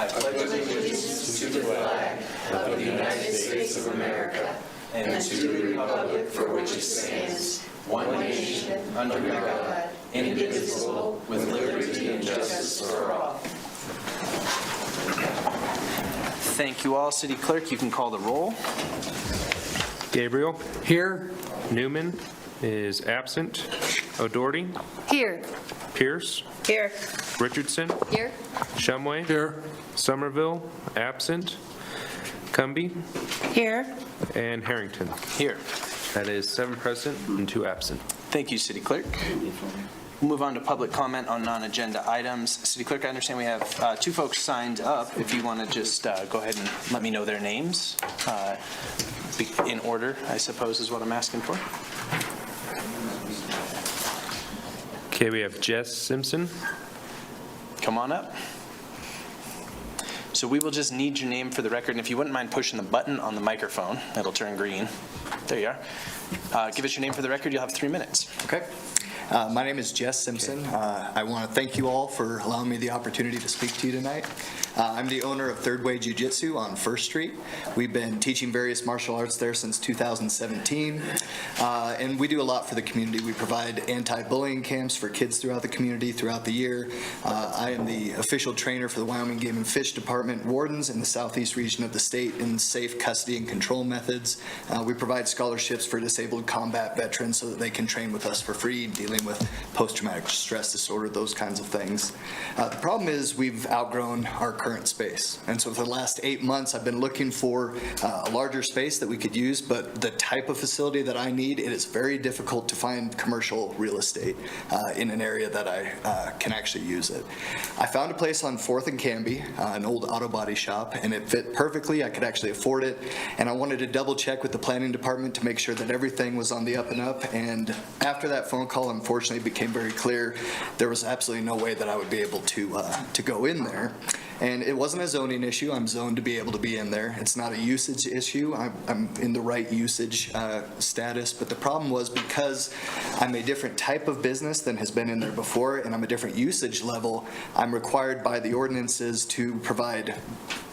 I pledge allegiance to the flag of the United States of America and to the republic for which it stands, one nation, under God, indivisible, with liberty and justice for all. Thank you all. City Clerk, you can call the roll. Gabriel. Here. Newman is absent. O'Doherty. Here. Pierce. Here. Richardson. Here. Shumway. Here. Somerville, absent. Cumby. Here. And Harrington. Here. That is 7 present and 2 absent. Thank you, City Clerk. We'll move on to public comment on non-agenda items. City Clerk, I understand we have 2 folks signed up. If you want to just go ahead and let me know their names. In order, I suppose, is what I'm asking for. Okay, we have Jess Simpson. Come on up. So we will just need your name for the record, and if you wouldn't mind pushing the button on the microphone, it'll turn green. There you are. Give us your name for the record. You'll have 3 minutes. Okay. My name is Jess Simpson. I want to thank you all for allowing me the opportunity to speak to you tonight. I'm the owner of Third Way Jiu-Jitsu on First Street. We've been teaching various martial arts there since 2017, and we do a lot for the community. We provide anti-bullying camps for kids throughout the community throughout the year. I am the official trainer for the Wyoming Game and Fish Department wardens in the southeast region of the state in safe custody and control methods. We provide scholarships for disabled combat veterans so that they can train with us for free, dealing with post-traumatic stress disorder, those kinds of things. The problem is we've outgrown our current space. And so for the last 8 months, I've been looking for a larger space that we could use, but the type of facility that I need, it is very difficult to find commercial real estate in an area that I can actually use it. I found a place on 4th and Canby, an old auto body shop, and it fit perfectly. I could actually afford it, and I wanted to double check with the planning department to make sure that everything was on the up and up, and after that phone call, unfortunately, it became very clear there was absolutely no way that I would be able to go in there. And it wasn't a zoning issue. I'm zoned to be able to be in there. It's not a usage issue. I'm in the right usage status. But the problem was because I'm a different type of business than has been in there before, and I'm a different usage level, I'm required by the ordinances to provide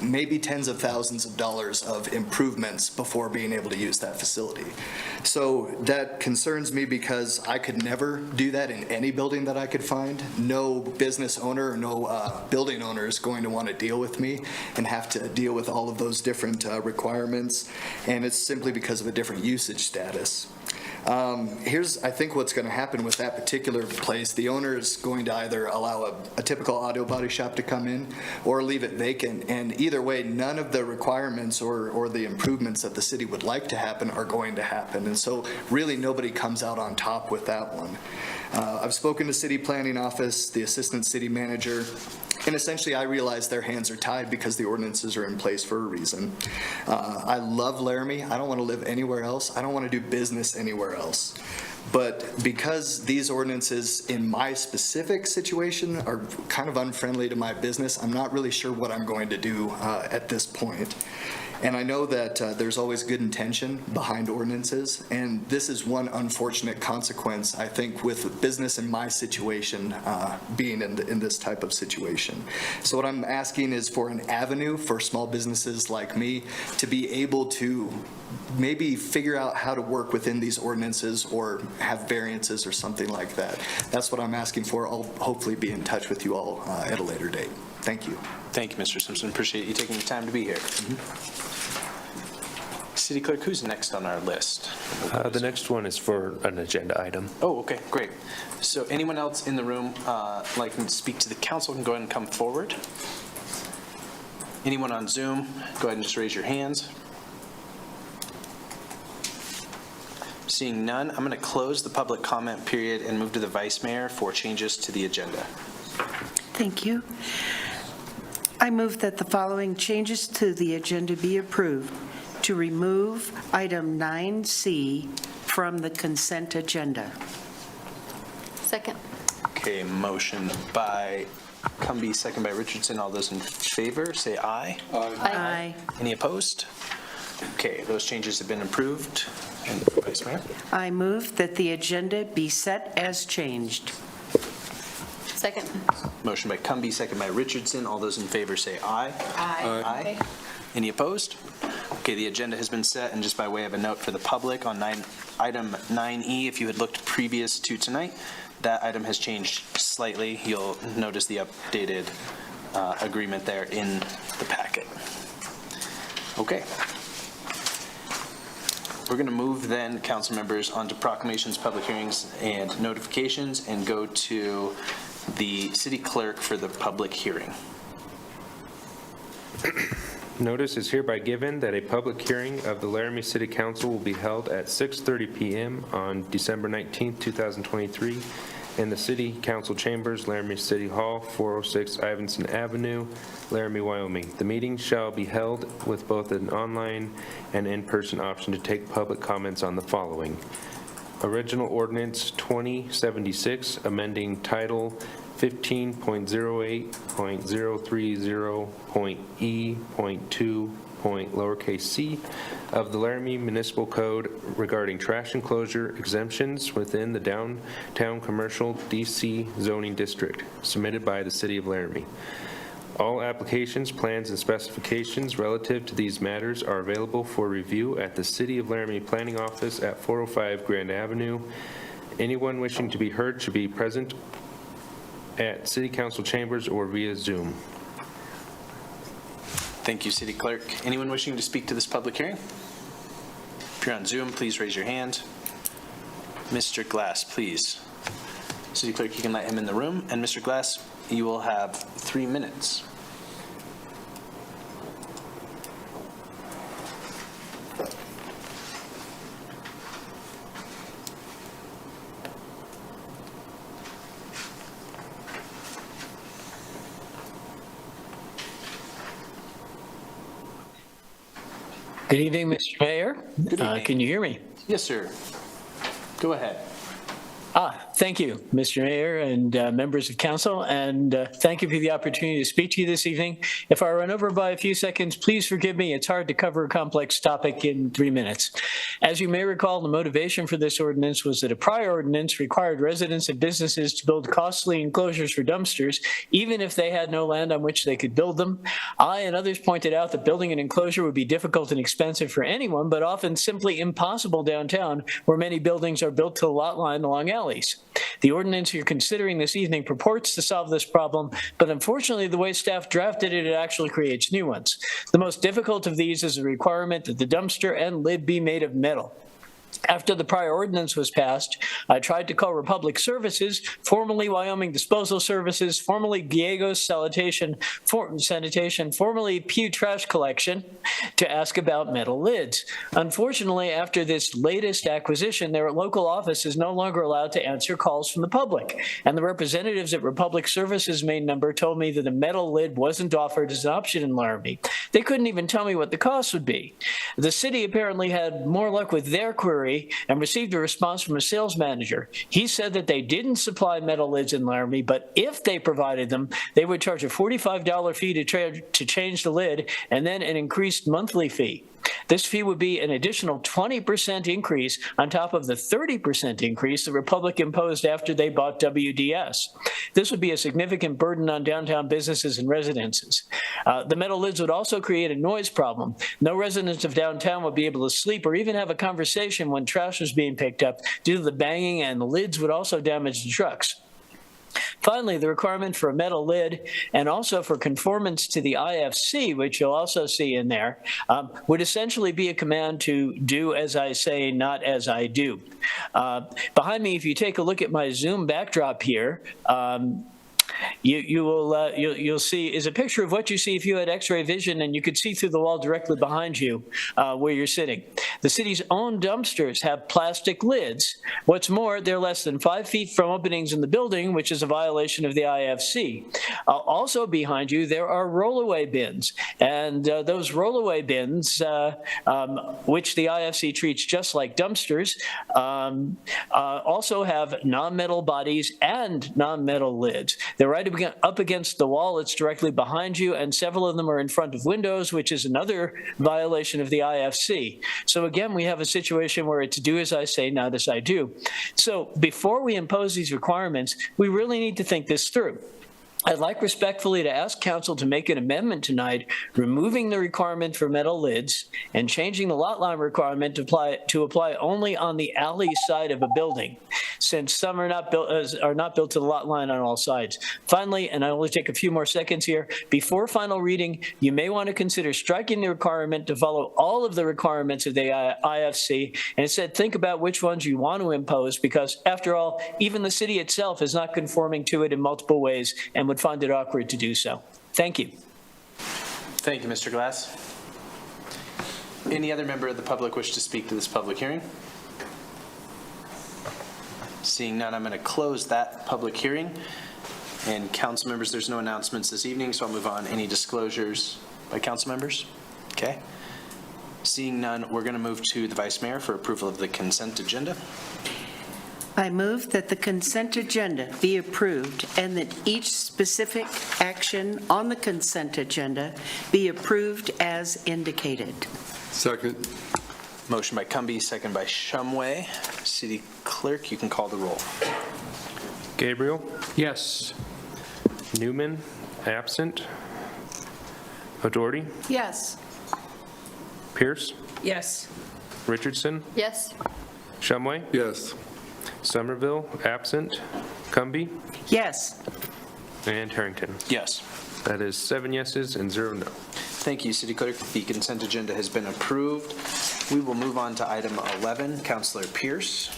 maybe tens of thousands of dollars of improvements before being able to use that facility. So that concerns me because I could never do that in any building that I could find. No business owner or no building owner is going to want to deal with me and have to deal with all of those different requirements, and it's simply because of a different usage status. Here's, I think, what's going to happen with that particular place. The owner is going to either allow a typical auto body shop to come in or leave it vacant, and either way, none of the requirements or the improvements that the city would like to happen are going to happen, and so really nobody comes out on top with that one. I've spoken to city planning office, the assistant city manager, and essentially I realize their hands are tied because the ordinances are in place for a reason. I love Laramie. I don't want to live anywhere else. I don't want to do business anywhere else. But because these ordinances in my specific situation are kind of unfriendly to my business, I'm not really sure what I'm going to do at this point. And I know that there's always good intention behind ordinances, and this is one unfortunate consequence, I think, with business in my situation being in this type of situation. So what I'm asking is for an avenue for small businesses like me to be able to maybe figure out how to work within these ordinances or have variances or something like that. That's what I'm asking for. I'll hopefully be in touch with you all at a later date. Thank you. Thank you, Mr. Simpson. Appreciate you taking the time to be here. City Clerk, who's next on our list? The next one is for an agenda item. Oh, okay, great. So anyone else in the room like to speak to the council can go ahead and come forward. Anyone on Zoom, go ahead and just raise your hands. Seeing none, I'm going to close the public comment period and move to the Vice Mayor for changes to the agenda. Thank you. I move that the following changes to the agenda be approved: to remove item 9C from the consent agenda. Second. Okay, motion by Cumby, second by Richardson. All those in favor, say aye. Aye. Any opposed? Okay, those changes have been approved. And Vice Mayor? I move that the agenda be set as changed. Second. Motion by Cumby, second by Richardson. All those in favor say aye. Aye. Any opposed? Okay, the agenda has been set, and just by way of a note for the public on item 9E, if you had looked previous to tonight, that item has changed slightly. You'll notice the updated agreement there in the packet. Okay. We're going to move then, council members, onto proclamations, public hearings, and notifications, and go to the city clerk for the public hearing. Notice is hereby given that a public hearing of the Laramie City Council will be held at 6:30 p.m. on December 19, 2023, in the City Council Chambers, Laramie City Hall, 406 Ivinson Avenue, Laramie, Wyoming. The meeting shall be held with both an online and in-person option to take public comments on the following: Original Ordinance 2076, amending Title 15.08.030.E.2. lowercase c of the Laramie Municipal Code regarding trash enclosure exemptions within the downtown commercial DC zoning district, submitted by the City of Laramie. All applications, plans, and specifications relative to these matters are available for review at the City of Laramie Planning Office at 405 Grand Avenue. Anyone wishing to be heard should be present at City Council chambers or via Zoom. Thank you, City Clerk. Anyone wishing to speak to this public hearing? If you're on Zoom, please raise your hand. Mr. Glass, please. City Clerk, you can let him in the room. And Mr. Glass, you will have 3 minutes. Good evening, Mr. Mayor. Can you hear me? Yes, sir. Go ahead. Thank you, Mr. Mayor and members of council, and thank you for the opportunity to speak to you this evening. If I run over by a few seconds, please forgive me. It's hard to cover a complex topic in 3 minutes. As you may recall, the motivation for this ordinance was that a prior ordinance required residents and businesses to build costly enclosures for dumpsters, even if they had no land on which they could build them. I and others pointed out that building an enclosure would be difficult and expensive for anyone, but often simply impossible downtown, where many buildings are built to the lot line along alleys. The ordinance you're considering this evening purports to solve this problem, but unfortunately the way staff drafted it, it actually creates new ones. The most difficult of these is the requirement that the dumpster and lid be made of metal. After the prior ordinance was passed, I tried to call Republic Services, formerly Wyoming Disposal Services, formerly Gallegos Sanitation, formerly Pew Trash Collection, to ask about metal lids. Unfortunately, after this latest acquisition, their local office is no longer allowed to answer calls from the public, and the representatives at Republic Services' main number told me that a metal lid wasn't offered as an option in Laramie. They couldn't even tell me what the cost would be. The city apparently had more luck with their query and received a response from a sales manager. He said that they didn't supply metal lids in Laramie, but if they provided them, they would charge a $45 fee to change the lid and then an increased monthly fee. This fee would be an additional 20% increase on top of the 30% increase the Republic imposed after they bought WDS. This would be a significant burden on downtown businesses and residences. The metal lids would also create a noise problem. No residents of downtown would be able to sleep or even have a conversation when trash was being picked up due to the banging, and the lids would also damage the trucks. Finally, the requirement for a metal lid and also for conformance to the IFC, which you'll also see in there, would essentially be a command to do as I say, not as I do. Behind me, if you take a look at my Zoom backdrop here, you'll see is a picture of what you see if you had X-ray vision and you could see through the wall directly behind you where you're sitting. The city's own dumpsters have plastic lids. What's more, they're less than 5 feet from openings in the building, which is a violation of the IFC. Also behind you, there are rollaway bins, and those rollaway bins, which the IFC treats just like dumpsters, also have non-metal bodies and non-metal lids. They're right up against the wall. It's directly behind you, and several of them are in front of windows, which is another violation of the IFC. So again, we have a situation where it's do as I say, not as I do. So before we impose these requirements, we really need to think this through. I'd like respectfully to ask council to make an amendment tonight, removing the requirement for metal lids and changing the lot line requirement to apply only on the alley side of a building, since some are not built to the lot line on all sides. Finally, and I only take a few more seconds here, before final reading, you may want to consider striking the requirement to follow all of the requirements of the IFC, and instead think about which ones you want to impose, because after all, even the city itself is not conforming to it in multiple ways and would find it awkward to do so. Thank you. Thank you, Mr. Glass. Any other member of the public wish to speak to this public hearing? Seeing none, I'm going to close that public hearing. And council members, there's no announcements this evening, so I'll move on. Any disclosures by council members? Okay. Seeing none, we're going to move to the vice mayor for approval of the consent agenda. I move that the consent agenda be approved and that each specific action on the consent agenda be approved as indicated. Second. Motion by Cumby, second by Shumway. City Clerk, you can call the roll. Gabriel, Yes. Newman, absent. O'Doherty, Yes. Pierce, Yes. Richardson, Yes. Shumway, Yes. Somerville, absent. Cumby, Yes. and Harrington. Yes. That is 7 yeses and 0 no. Thank you, City Clerk. The consent agenda has been approved. We will move on to item 11. Councilor Pierce.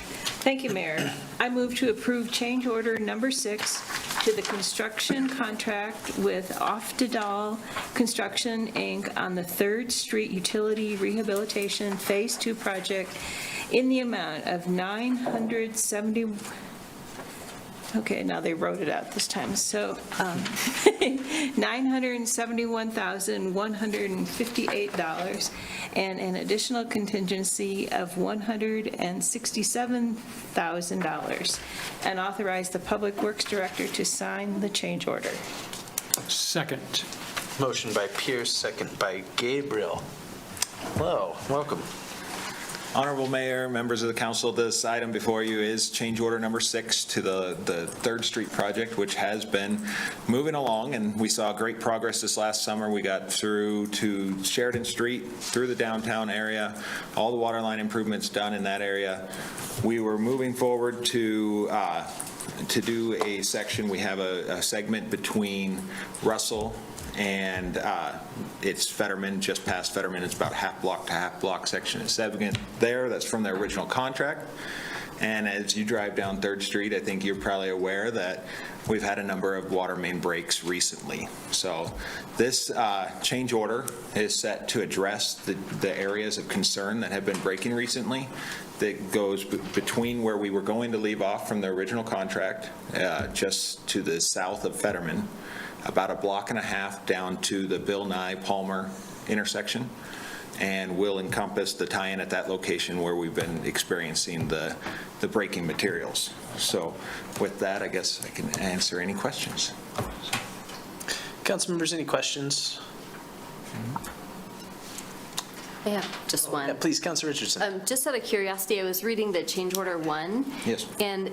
Thank you, Mayor. I move to approve change order number 6 to the construction contract with Oftedal Construction, Inc. on the 3rd Street Utility Rehabilitation Phase 2 project in the amount of $970. Okay, now they wrote it out this time. So $971,158 and an additional contingency of $167,000, and authorize the Public Works Director to sign the change order. Second. Motion by Pierce, second by Gabriel. Hello, welcome. Honorable Mayor, members of the council, this item before you is change order number 6 to the 3rd Street project, which has been moving along, and we saw great progress this last summer. We got through to Sheridan Street, through the downtown area, all the water line improvements done in that area. We were moving forward to do a section. We have a segment between Russell and it's Fetterman, just past Fetterman. It's about half block to half block section of segment there. That's from their original contract. And as you drive down 3rd Street, I think you're probably aware that we've had a number of water main breaks recently. So this change order is set to address the areas of concern that have been breaking recently. That goes between where we were going to leave off from the original contract, just to the south of Fetterman, about a block and a half down to the Bill Nye Palmer intersection, and will encompass the tie-in at that location where we've been experiencing the breaking materials. So with that, I guess I can answer any questions. Council members, any questions? I have just one. Yeah, please, Councilor Richardson. Just out of curiosity, I was reading the change order 1. Yes. And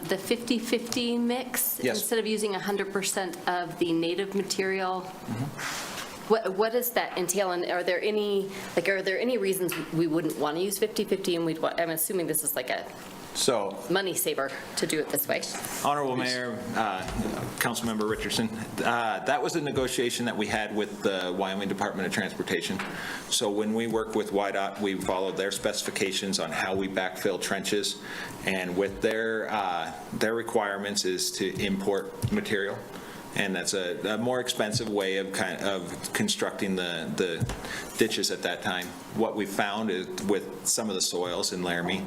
the 50-50 mix, Yes. instead of using 100% of the native material, what does that entail? And are there any reasons we wouldn't want to use 50-50? And I'm assuming this is like a So, money saver to do it this way. Honorable Mayor, Councilmember Richardson, that was a negotiation that we had with the Wyoming Department of Transportation. So when we work with YDOT, we followed their specifications on how we backfill trenches, and with their requirements is to import material. And that's a more expensive way of constructing the ditches at that time. What we found is with some of the soils in Laramie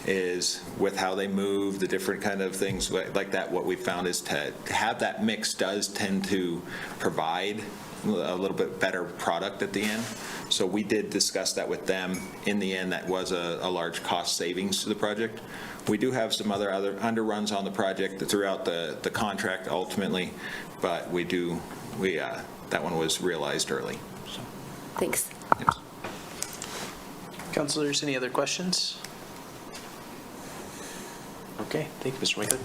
is with how they move, the different kind of things like that, what we found is to have that mix does tend to provide a little bit better product at the end. So we did discuss that with them. In the end, that was a large cost savings to the project. We do have some other underruns on the project throughout the contract ultimately, but that one was realized early. So, Thanks. yes. Councilors, any other questions? Okay, thank you, Mr. Winkler.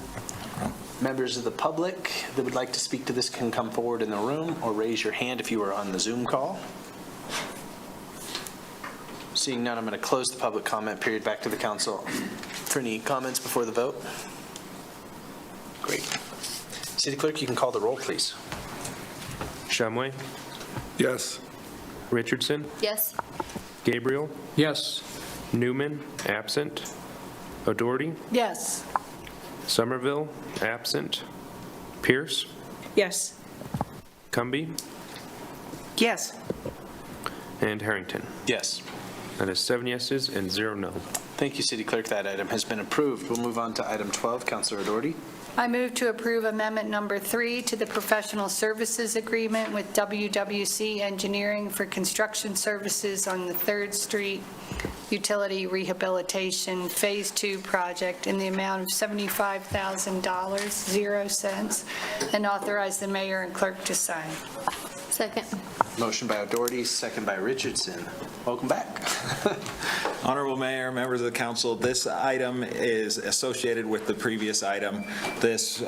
Members of the public that would like to speak to this can come forward in the room or raise your hand if you are on the Zoom call. Seeing none, I'm going to close the public comment period. Back to the council for any comments before the vote. Great. City Clerk, you can call the roll, please. Shumway, Yes. Richardson, Yes? Gabriel, Yes. Newman, absent. O'Doherty, Yes. Somerville, absent. Pierce, Yes. Cumby, Yes. and Harrington. Yes. That is 7 yeses and 0 no. Thank you, City Clerk. That item has been approved. We'll move on to item 12. Councilor O'Doherty. I move to approve Amendment Number 3 to the Professional Services Agreement with WWC Engineering for construction services on the 3rd Street Utility Rehabilitation Phase 2 project in the amount of $75,000, 0 cents, and authorize the mayor and clerk to sign. Second. Motion by O'Doherty, second by Richardson. Welcome back. Honorable Mayor, members of the council, this item is associated with the previous item. This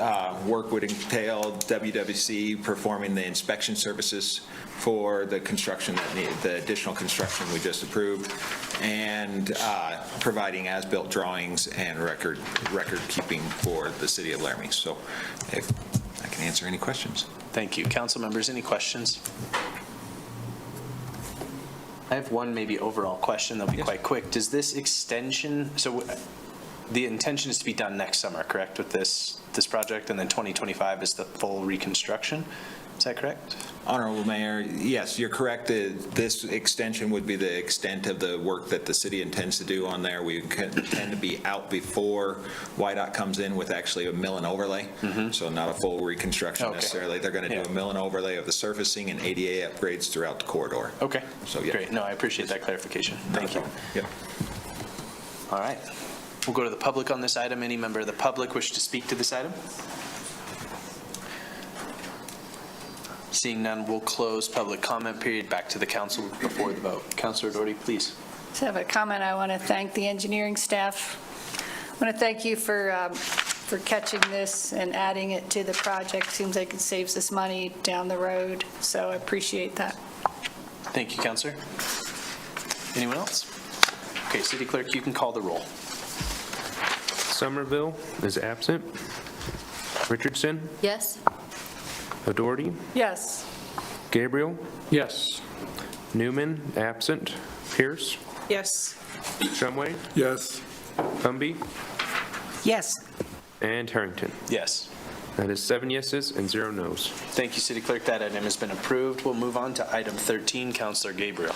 work would entail WWC performing the inspection services for the construction, the additional construction we just approved, and providing as-built drawings and record keeping for the city of Laramie. So if I can answer any questions. Thank you. Council members, any questions? I have one maybe overall question that'll be quite quick. Does this extension, so the intention is to be done next summer, correct, with this project, and then 2025 is the full reconstruction? Is that correct? Honorable Mayor, yes, you're correct. This extension would be the extent of the work that the city intends to do on there. We intend to be out before YDOT comes in with actually a mill and overlay, so not a full reconstruction necessarily. They're going to do a mill and overlay of the surfacing and ADA upgrades throughout the corridor. Okay. So, yeah. Great. No, I appreciate that clarification. Thank you. Yep. All right. We'll go to the public on this item. Any member of the public wish to speak to this item? Seeing none, we'll close public comment period. Back to the council before the vote. Councilor Doherty, please. So I have a comment. I want to thank the engineering staff. I want to thank you for catching this and adding it to the project. Seems like it saves us money down the road, so I appreciate that. Thank you, Councilor. Anyone else? Okay, City Clerk, you can call the roll. Somerville is absent. Richardson, Yes? O'Doherty, Yes. Gabriel, Yes. Newman, absent. Pierce, Yes. Shumway, Yes. Cumby, Yes. and Harrington. Yes. That is 7 yeses and 0 nos. Thank you, City Clerk. That item has been approved. We'll move on to item 13. Councilor Gabriel.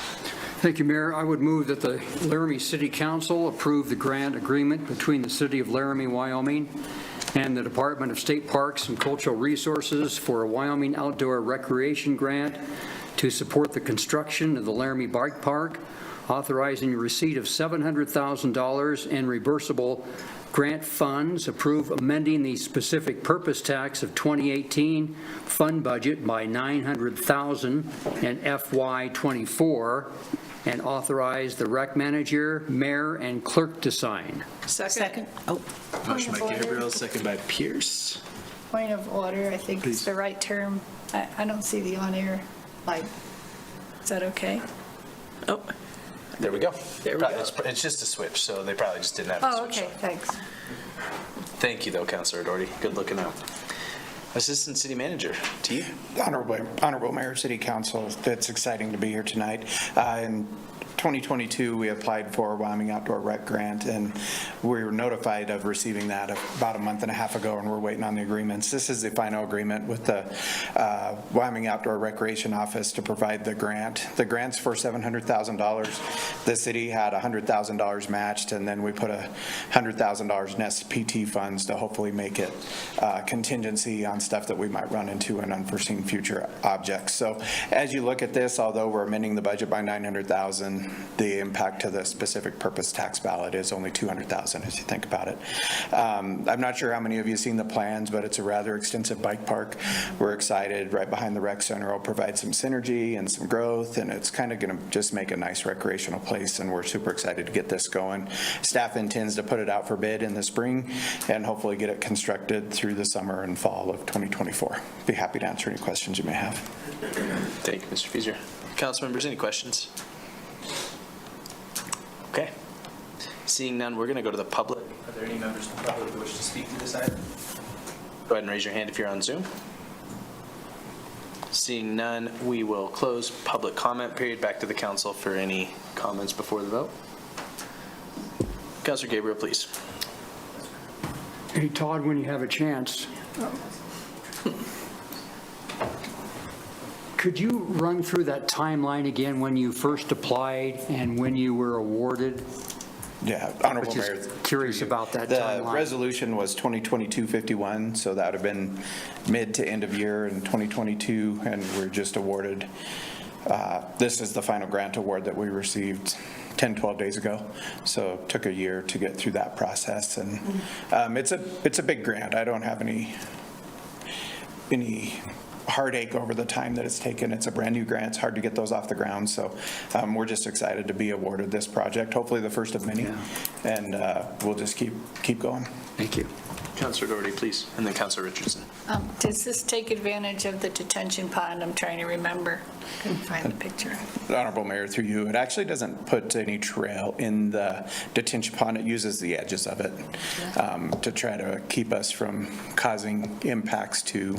Thank you, Mayor. I would move that the Laramie City Council approve the grant agreement between the City of Laramie, Wyoming, and the Department of State Parks and Cultural Resources for a Wyoming Outdoor Recreation Grant to support the construction of the Laramie Bike Park, authorizing receipt of $700,000 in reimbursable grant funds, approve amending the specific purpose tax of 2018 fund budget by $900,000 in FY24, and authorize the rec manager, mayor, and clerk to sign. Second. Oh, Motion by Point of order. Gabriel, second by Pierce. Point of order, I think is the right term. I don't see the on-air light. Is that okay? Oh, There we go. There we go. It's just a switch, so they probably just didn't have a Oh, switch. okay, thanks. Thank you, though, Councilor Doherty. Good looking out. Assistant City Manager, to you. Honorable Mayor, City Council, it's exciting to be here tonight. And 2022, we applied for a Wyoming Outdoor Rec Grant, and we were notified of receiving that about a month and a half ago, and we're waiting on the agreements. This is the final agreement with the Wyoming Outdoor Recreation Office to provide the grant. The grant's for $700,000. The city had $100,000 matched, and then we put $100,000 Nest PT funds to hopefully make it contingency on stuff that we might run into in unforeseen future objects. So as you look at this, although we're amending the budget by $900,000, the impact to the specific purpose tax ballot is only $200,000 as you think about it. I'm not sure how many of you have seen the plans, but it's a rather extensive bike park. We're excited. Right behind the rec center will provide some synergy and some growth, and it's kind of going to just make a nice recreational place, and we're super excited to get this going. Staff intends to put it out for bid in the spring and hopefully get it constructed through the summer and fall of 2024. Be happy to answer any questions you may have. Thank you, Mr. Fieser. Council members, any questions? Okay. Seeing none, we're going to go to the public. Are there any members of the public who wish to speak to this item? Go ahead and raise your hand if you're on Zoom. Seeing none, we will close public comment period. Back to the council for any comments before the vote. Councilor Gabriel, please. Hey, Todd, when you have a chance, could you run through that timeline again when you first applied and when you were awarded? Yeah, Honorable Just Mayor. curious about that The timeline. resolution was 2022-51, so that would have been mid to end of year in 2022, and we're just awarded. This is the final grant award that we received 10, 12 days ago, so it took a year to get through that process, and it's a big grant. I don't have any heartache over the time that it's taken. It's a brand new grant. It's hard to get those off the ground, so we're just excited to be awarded this project, hopefully the first of many, and we'll just keep going. Thank you. Councilor Doherty, please, and then Councilor Richardson. Does this take advantage of the detention pond? I'm trying to remember. Couldn't find the picture. Honorable Mayor, through you, it actually doesn't put any trail in the detention pond. It uses the edges of it to try to keep us from causing impacts to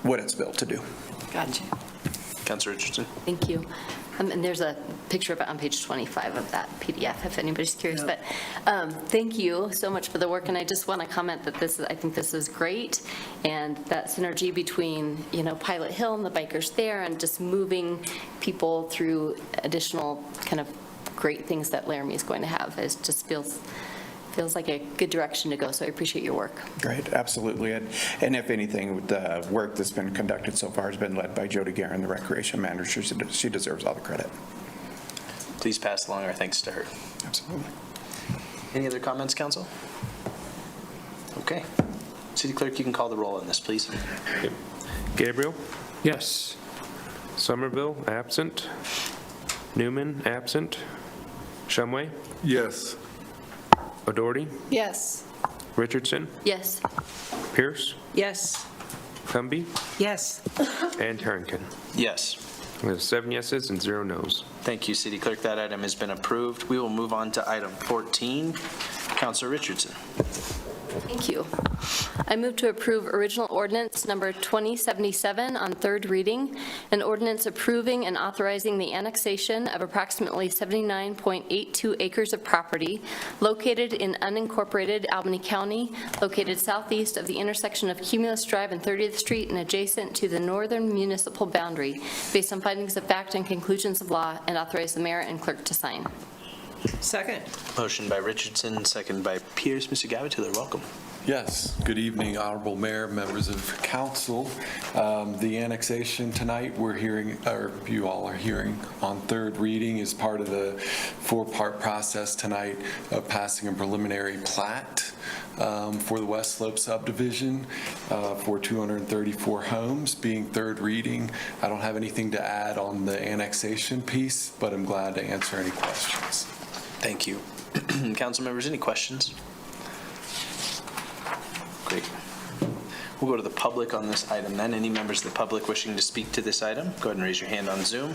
what it's built to do. Gotcha. Councilor Richardson. Thank you. And there's a picture of it on page 25 of that PDF, if anybody's curious. But thank you so much for the work, and I just want to comment that I think this is great, and that synergy between, Pilot Hill and the bikers there, and just moving people through additional kind of great things that Laramie is going to have. It just feels like a good direction to go, so I appreciate your work. Great, absolutely. And if anything, the work that's been conducted so far has been led by Jody Guerin, the recreation manager. She deserves all the credit. Please pass along our thanks to her. Absolutely. Any other comments, council? Okay. City Clerk, you can call the roll on this, please. Gabriel? Yes. Somerville, absent. Newman, absent. Shumway? Yes. O'Doherty? Yes. Richardson? Yes. Pierce? Yes. Cumby? Yes. And Harrington. Yes. We have 7 yeses and 0 nos. Thank you, City Clerk. That item has been approved. We will move on to item 14. Councilor Richardson. Thank you. I move to approve original ordinance number 2077 on third reading, an ordinance approving and authorizing the annexation of approximately 79.82 acres of property located in unincorporated Albany County, located southeast of the intersection of Cumulus Drive and 30th Street and adjacent to the northern municipal boundary, based on findings of fact and conclusions of law, and authorize the mayor and clerk to sign. Second. Motion by Richardson, second by Pierce. Mr. Gavatiller, welcome. Yes. Good evening, Honorable Mayor, members of council. The annexation tonight we're hearing, or you all are hearing on third reading, is part of the 4-part process tonight of passing a preliminary plat for the West Slope subdivision for 234 homes, being third reading. I don't have anything to add on the annexation piece, but I'm glad to answer any questions. Thank you. Council members, any questions? Great. We'll go to the public on this item then. Any members of the public wishing to speak to this item, go ahead and raise your hand on Zoom.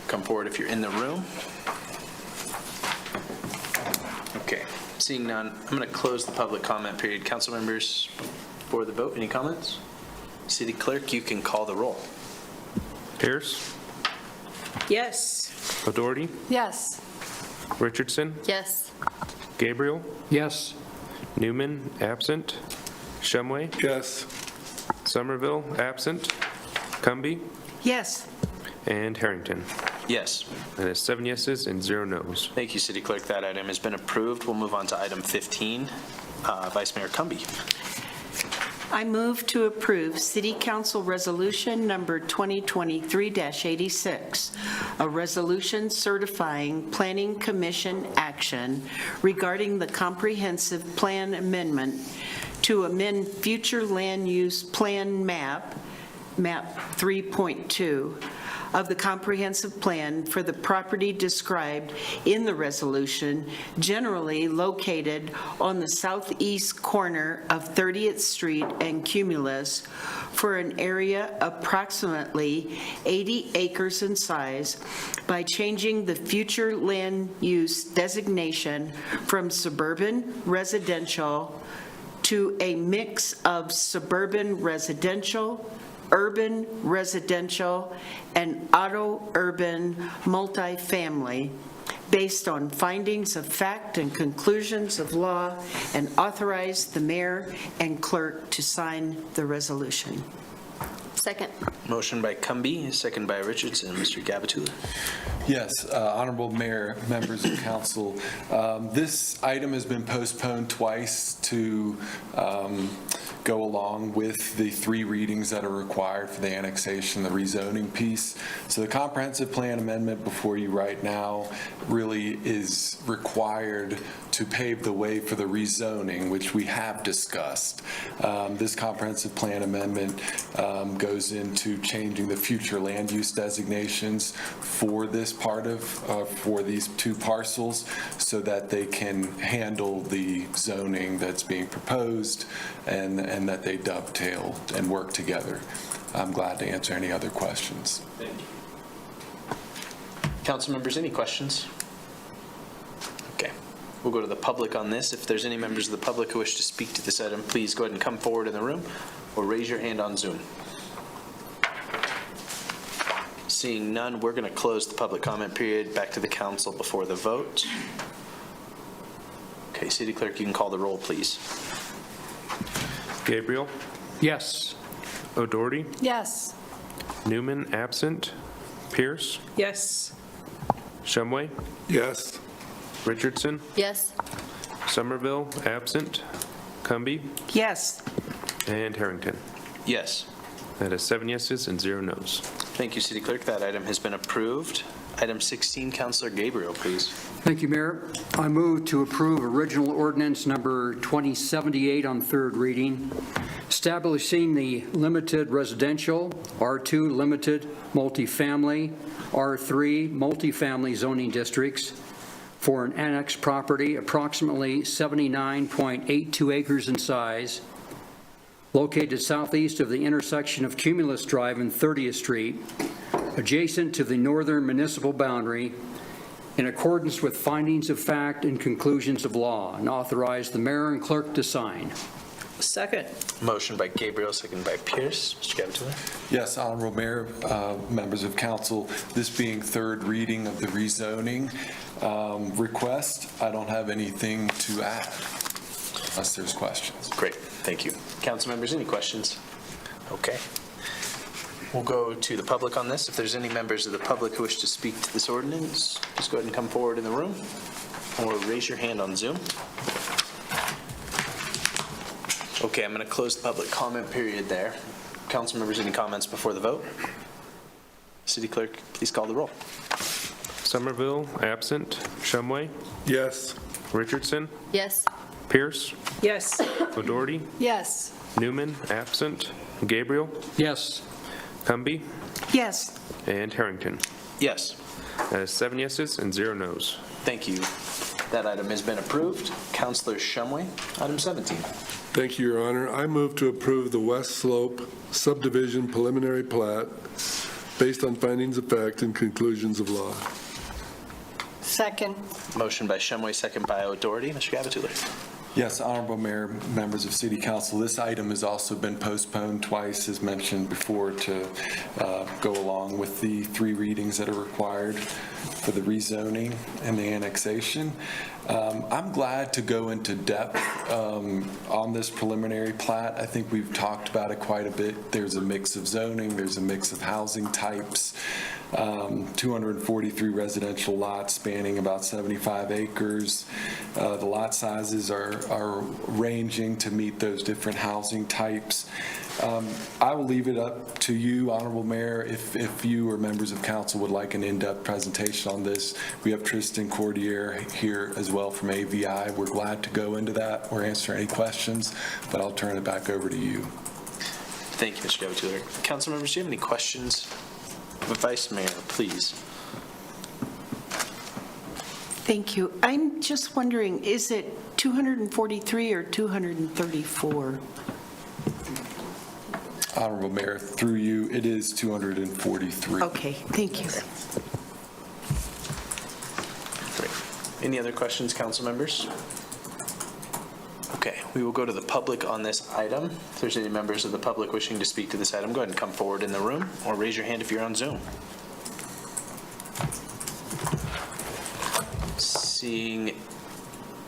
Come forward if you're in the room. Okay. Seeing none, I'm going to close the public comment period. Council members, before the vote, any comments? City Clerk, you can call the roll. Pierce? Yes. O'Doherty, Yes. Richardson, Yes. Gabriel, Yes. Newman, absent. Shumway, Yes. Somerville, absent. Cumby, Yes. and Harrington. Yes. That is 7 yeses and 0 nos. Thank you, City Clerk. That item has been approved. We'll move on to item 15. Vice Mayor Cumby. I move to approve City Council Resolution Number 2023-86, a resolution certifying Planning Commission action regarding the comprehensive plan amendment to amend future land use plan map 3.2, of the comprehensive plan for the property described in the resolution, generally located on the southeast corner of 30th Street and Cumulus, for an area approximately 80 acres in size, by changing the future land use designation from suburban residential to a mix of suburban residential, urban residential, and auto-urban multifamily, based on findings of fact and conclusions of law, and authorize the mayor and clerk to sign the resolution. Second. Motion by Cumby, second by Richardson. Mr. Gabatula. Yes, Honorable Mayor, members of council, this item has been postponed twice to go along with the 3 readings that are required for the annexation, the rezoning piece. So the comprehensive plan amendment before you right now really is required to pave the way for the rezoning, which we have discussed. This comprehensive plan amendment goes into changing the future land use designations for this part of, for these 2 parcels, so that they can handle the zoning that's being proposed, and that they dovetail and work together. I'm glad to answer any other questions. Thank you. Council members, any questions? Okay. We'll go to the public on this. If there's any members of the public who wish to speak to this item, please go ahead and come forward in the room or raise your hand on Zoom. Seeing none, we're going to close the public comment period. Back to the council before the vote. Okay, City Clerk, you can call the roll, please. Gabriel, Yes. O'Doherty, Yes. Newman, absent. Pierce, Yes. Shumway, Yes. Richardson, Yes. Somerville, absent. Cumby, Yes. and Harrington. Yes. That is 7 yeses and 0 nos. Thank you, City Clerk. That item has been approved. Item 16, Councilor Gabriel, please. Thank you, Mayor. I move to approve original ordinance number 2078 on 3rd reading, establishing the limited residential, R2 limited multifamily, R3 multifamily zoning districts for an annexed property approximately 79.82 acres in size, located southeast of the intersection of Cumulus Drive and 30th Street, adjacent to the northern municipal boundary, in accordance with findings of fact and conclusions of law, and authorize the mayor and clerk to sign. Second. Motion by Gabriel, second by Pierce. Mr. Gabatula. Yes, Honorable Mayor, members of council, this being 3rd reading of the rezoning request, I don't have anything to add unless there's questions. Great, thank you. Council members, any questions? Okay. We'll go to the public on this. If there's any members of the public who wish to speak to this ordinance, just go ahead and come forward in the room or raise your hand on Zoom. Okay, I'm going to close the public comment period there. Council members, any comments before the vote? City Clerk, please call the roll. Somerville, absent. Shumway, Yes. Richardson, Yes. Pierce, Yes. O'Doherty, Yes. Newman, absent. Gabriel, Yes. Cumby, Yes. and Harrington. Yes. That is 7 yeses and 0 nos. Thank you. That item has been approved. Councilor Shumway, item 17. Thank you, Your Honor. I move to approve the West Slope subdivision preliminary plat based on findings of fact and conclusions of law. Second. Motion by Shumway, second by O'Doherty. Mr. Gabatula. Yes, Honorable Mayor, members of City Council, this item has also been postponed twice, as mentioned before, to go along with the 3 readings that are required for the rezoning and the annexation. I'm glad to go into depth on this preliminary plat. I think we've talked about it quite a bit. There's a mix of zoning, there's a mix of housing types, 243 residential lots spanning about 75 acres. The lot sizes are ranging to meet those different housing types. I will leave it up to you, Honorable Mayor, if you or members of council would like an in-depth presentation on this. We have Tristan Cordier here as well from AVI. We're glad to go into that or answer any questions, but I'll turn it back over to you. Thank you, Mr. Deputy Clerk. Council members, do you have any questions? Vice Mayor, please. Thank you. I'm just wondering, is it 243 or 234? Honorable Mayor, through you, it is 243. Okay, thank you. Great. Any other questions, council members? Okay, we will go to the public on this item. If there's any members of the public wishing to speak to this item, go ahead and come forward in the room or raise your hand if you're on Zoom. Seeing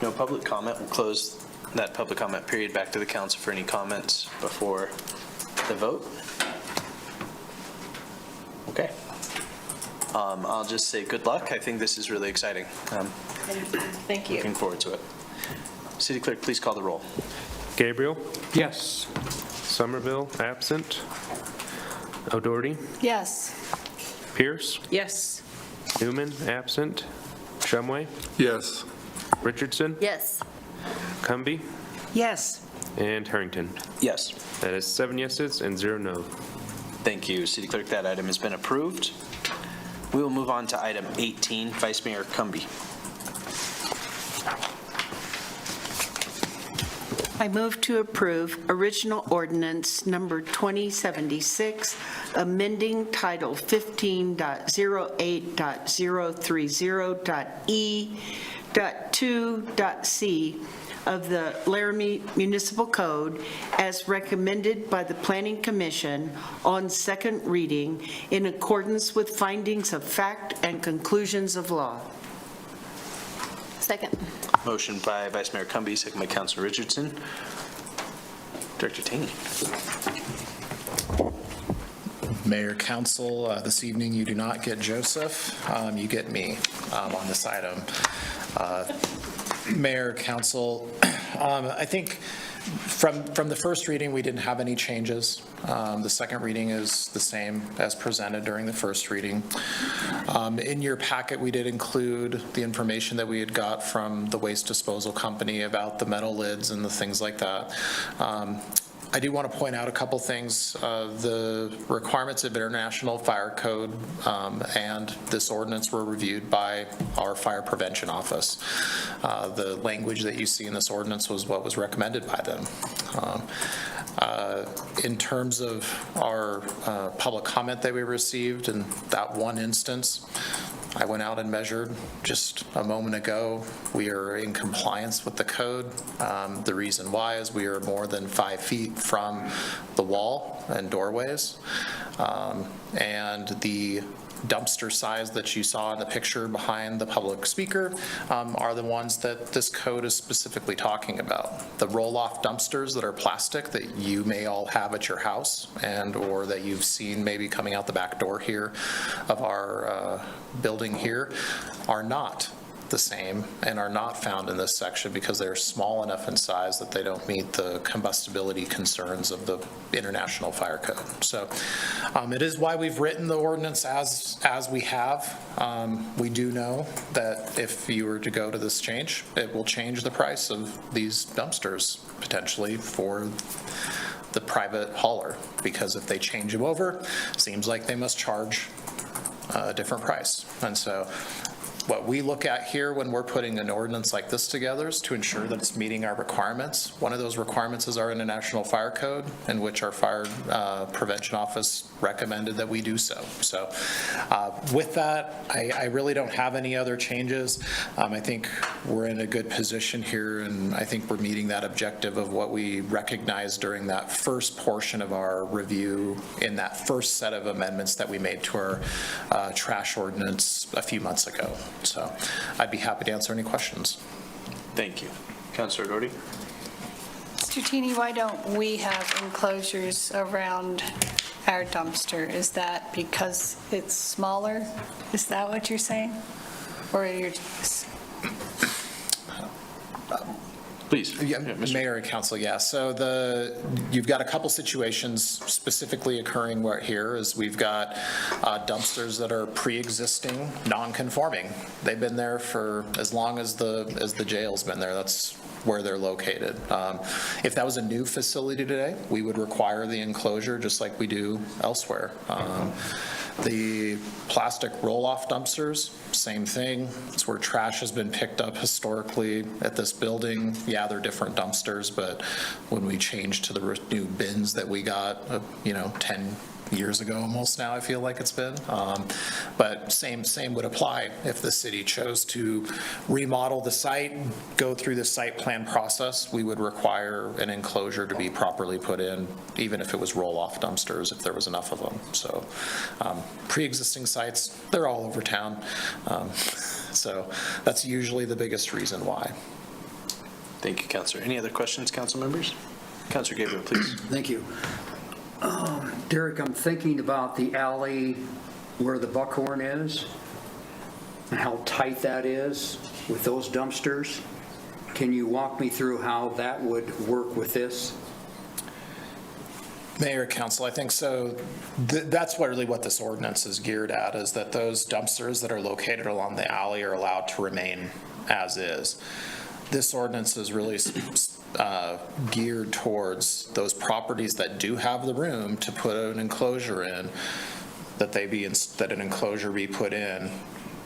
no public comment, we'll close that public comment period. Back to the council for any comments before the vote. Okay. I'll just say good luck. I think this is really exciting. Thank you. Looking forward to it. City Clerk, please call the roll. Gabriel? Yes. Somerville, absent. O'Doherty? Yes. Pierce? Yes. Newman, absent. Shumway? Yes. Richardson? Yes. Cumby? Yes. And Harrington. Yes. That is 7 yeses and 0 no. Thank you, City Clerk. That item has been approved. We will move on to item 18, Vice Mayor Cumby. I move to approve original ordinance number 2076, amending Title 15.08.030.E.2.c of the Laramie Municipal Code as recommended by the Planning Commission on second reading in accordance with findings of fact and conclusions of law. Second. Motion by Vice Mayor Cumby, second by Councilor Richardson. Director Taney. Mayor, Council, this evening you do not get Joseph, you get me on this item. Mayor, Council, I think from the first reading we didn't have any changes. The second reading is the same as presented during the first reading. In your packet we did include the information that we had got from the waste disposal company about the metal lids and the things like that. I do want to point out a couple things. The requirements of International Fire Code and this ordinance were reviewed by our Fire Prevention Office. The language that you see in this ordinance was what was recommended by them. In terms of our public comment that we received in that one instance, I went out and measured just a moment ago. We are in compliance with the code. The reason why is we are more than 5 feet from the wall and doorways. And the dumpster size that you saw in the picture behind the public speaker are the ones that this code is specifically talking about. The roll-off dumpsters that are plastic that you may all have at your house and or that you've seen maybe coming out the back door here of our building here are not the same and are not found in this section because they're small enough in size that they don't meet the combustibility concerns of the International Fire Code. So it is why we've written the ordinance as we have. We do know that if you were to go to this change, it will change the price of these dumpsters potentially for the private hauler, because if they change them over, it seems like they must charge a different price. And so What we look at here when we're putting an ordinance like this together is to ensure that it's meeting our requirements. One of those requirements is our International Fire Code, in which our Fire Prevention Office recommended that we do so. So with that, I really don't have any other changes. I think we're in a good position here, and I think we're meeting that objective of what we recognized during that first portion of our review in that first set of amendments that we made to our trash ordinance a few months ago. So I'd be happy to answer any questions. Thank you. Councilor Doherty? Mr. Tini, why don't we have enclosures around our dumpster? Is that because it's smaller? Is that what you're saying? Or you're... Please. Yeah, Mayor and Council, yeah. So you've got a couple situations specifically occurring right here is we've got dumpsters that are pre-existing, non-conforming. They've been there for as long as the jail's been there. That's where they're located. If that was a new facility today, we would require the enclosure just like we do elsewhere. The plastic roll-off dumpsters, same thing. It's where trash has been picked up historically at this building. Yeah, they're different dumpsters, but when we changed to the new bins that we got, 10 years ago almost now, I feel like it's been. But same would apply if the city chose to remodel the site, go through the site plan process, we would require an enclosure to be properly put in, even if it was roll-off dumpsters, if there was enough of them. So pre-existing sites, they're all over town. So that's usually the biggest reason why. Thank you, Councilor. Any other questions, council members? Councilor Gabriel, please. Thank you. Derek, I'm thinking about the alley where the buckhorn is and how tight that is with those dumpsters. Can you walk me through how that would work with this? Mayor, Council, I think so. That's really what this ordinance is geared at, is that those dumpsters that are located along the alley are allowed to remain as is. This ordinance is really geared towards those properties that do have the room to put an enclosure in, that an enclosure be put in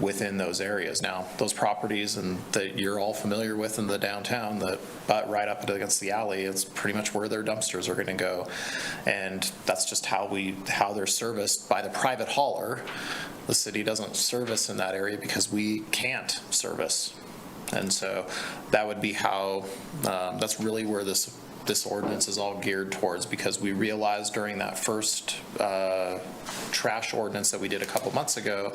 within those areas. Now, those properties and that you're all familiar with in the downtown that butt right up against the alley, it's pretty much where their dumpsters are going to go. And that's just how they're serviced by the private hauler. The city doesn't service in that area because we can't service. And so that would be how, that's really where this ordinance is all geared towards, because we realized during that first trash ordinance that we did a couple months ago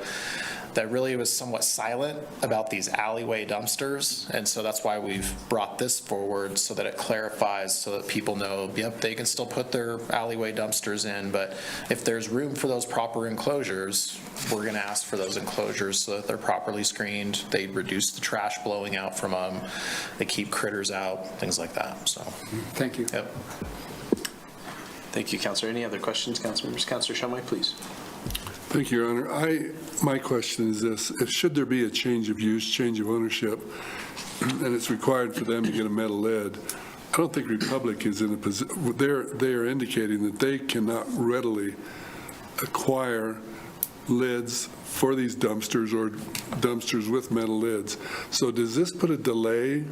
that really was somewhat silent about these alleyway dumpsters. And so that's why we've brought this forward, so that it clarifies, so that people know, yep, they can still put their alleyway dumpsters in, but if there's room for those proper enclosures, we're going to ask for those enclosures so that they're properly screened. They reduce the trash blowing out from them. They keep critters out, things like that. So, thank you. Yep. Thank you, Councilor. Any other questions, council members? Councilor Shumway, please. Thank you, Your Honor. My question is this: should there be a change of use, change of ownership, and it's required for them to get a metal lid, I don't think Republic is in a position. They are indicating that they cannot readily acquire lids for these dumpsters or dumpsters with metal lids. So does this put a delay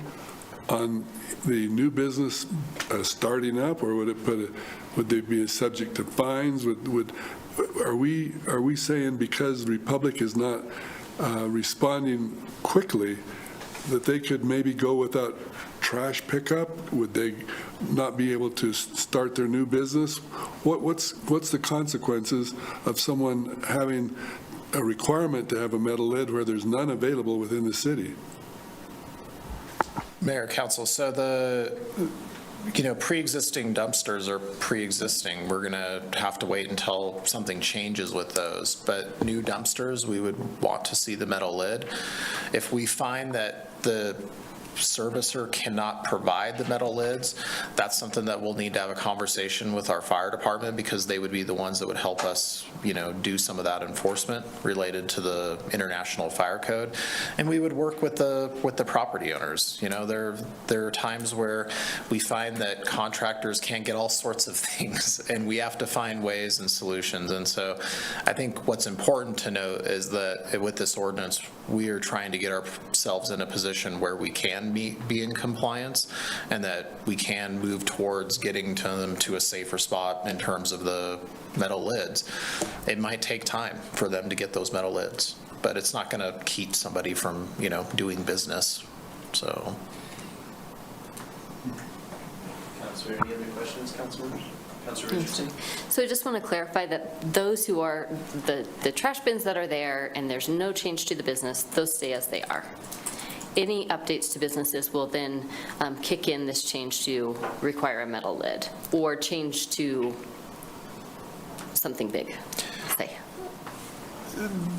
on the new business starting up, or would they be subject to fines? Are we saying because Republic is not responding quickly that they could maybe go without trash pickup? Would they not be able to start their new business? What's the consequences of someone having a requirement to have a metal lid where there's none available within the city? Mayor, Council, so pre-existing dumpsters are pre-existing. We're going to have to wait until something changes with those. But new dumpsters, we would want to see the metal lid. If we find that servicer cannot provide the metal lids, that's something that we'll need to have a conversation with our fire department, because they would be the ones that would help us, do some of that enforcement related to the International Fire Code. And we would work with the property owners. There are times where we find that contractors can't get all sorts of things, and we have to find ways and solutions. And so I think what's important to note is that with this ordinance, we are trying to get ourselves in a position where we can be in compliance, and that we can move towards getting to them to a safer spot in terms of the metal lids. It might take time for them to get those metal lids, but it's not going to keep somebody from, doing business. So. Councilor, any other questions, Councilor? Councilor Richardson? So I just want to clarify that those who are, the trash bins that are there and there's no change to the business, those stay as they are. Any updates to businesses will then kick in this change to require a metal lid or change to something big, say.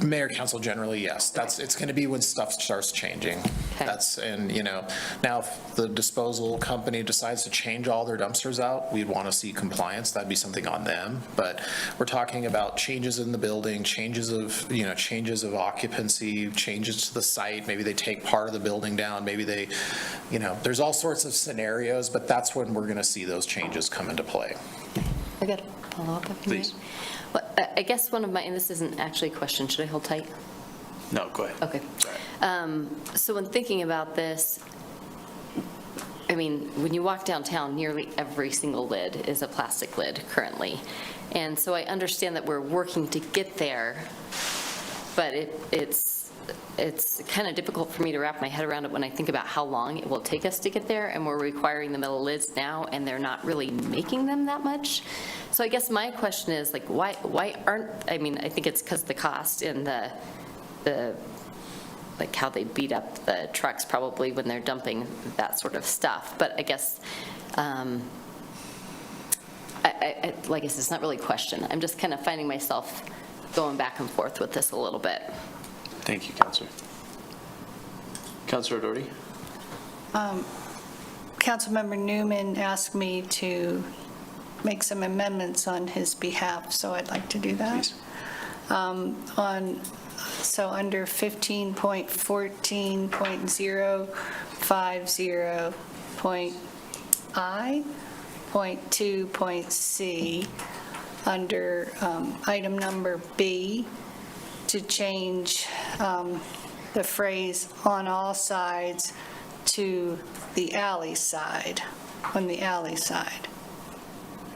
Mayor, council, generally, yes. It's going to be when stuff starts changing. Okay. Now if the disposal company decides to change all their dumpsters out, we'd want to see compliance. That'd be something on them. But we're talking about changes in the building, changes of occupancy, changes to the site. Maybe they take part of the building down. Maybe they, there's all sorts of scenarios, but that's when we're going to see those changes come into play. I got a follow-up if you may. Please. Well, I guess one of my, and this isn't actually a question, should I hold tight? No, go ahead. Okay. So when thinking about this, I mean, when you walk downtown, nearly every single lid is a plastic lid currently. And so I understand that we're working to get there, but it's kind of difficult for me to wrap my head around it when I think about how long it will take us to get there, and we're requiring the metal lids now, and they're not really making them that much. So I guess my question is, like, why aren't, I mean, I think it's because the cost and the like how they beat up the trucks probably when they're dumping that sort of stuff. But I guess, like I said, it's not really a question. I'm just kind of finding myself going back and forth with this a little bit. Thank you, Councilor. Councilor Doherty? Councilmember Newman asked me to make some amendments on his behalf, so I'd like to do that. Please. So under 15.14.050.I.2.C, under item number B, to change the phrase "on all sides" to the alley side, on the alley side.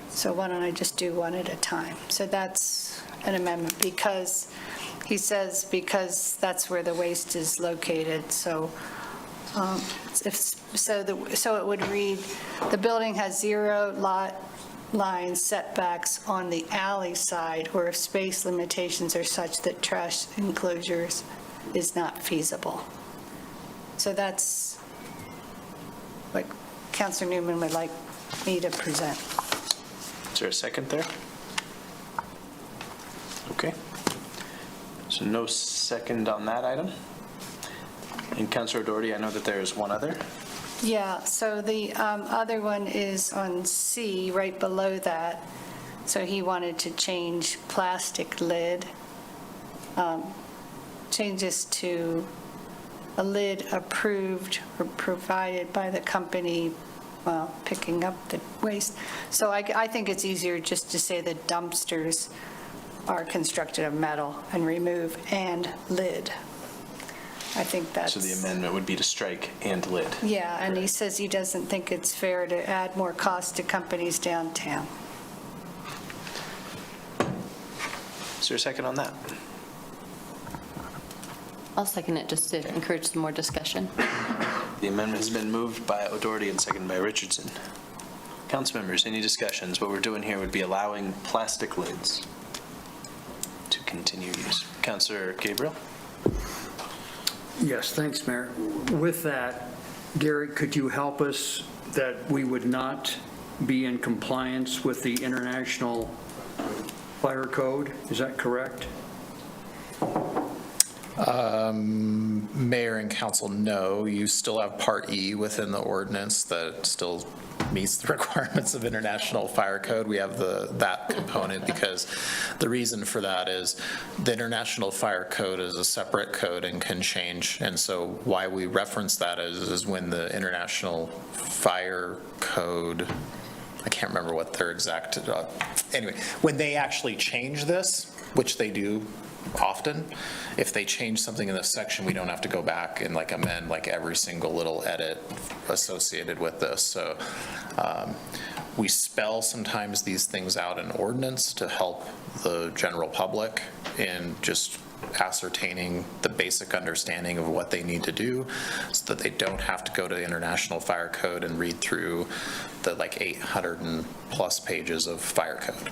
So why don't I just do one at a time? So that's an amendment, because he says because that's where the waste is located. So so it would read, the building has 0 lot line setbacks on the alley side, or if space limitations are such that trash enclosures is not feasible. So that's what Councilor Newman would like me to present. Is there a second there? Okay. So no second on that item. And Councilor Doherty, I know that there is one other. Yeah, so the other one is on C, right below that. So he wanted to change plastic lid, changes to a lid approved or provided by the company, well, picking up the waste. So I think it's easier just to say the dumpsters are constructed of metal and remove "and lid." I think that's... So the amendment would be to strike "and lid." Yeah, and he says he doesn't think it's fair to add more cost to companies downtown. Is there a second on that? I'll second it just to encourage some more discussion. The amendment has been moved by O'Doherty and seconded by Richardson. Council members, any discussions? What we're doing here would be allowing plastic lids to continue use. Councilor Gabriel? Yes, thanks, Mayor. With that, Derek, could you help us that we would not be in compliance with the International Fire Code? Is that correct? Mayor and council, no, you still have Part E within the ordinance that still meets the requirements of International Fire Code. We have that component because the reason for that is the International Fire Code is a separate code and can change. And so why we reference that is when the International Fire Code, I can't remember what their exact, anyway, when they actually change this, which they do often, if they change something in this section, we don't have to go back and like amend like every single little edit associated with this. So we spell sometimes these things out in ordinance to help the general public in just ascertaining the basic understanding of what they need to do so that they don't have to go to the International Fire Code and read through the like 800 and plus pages of fire code.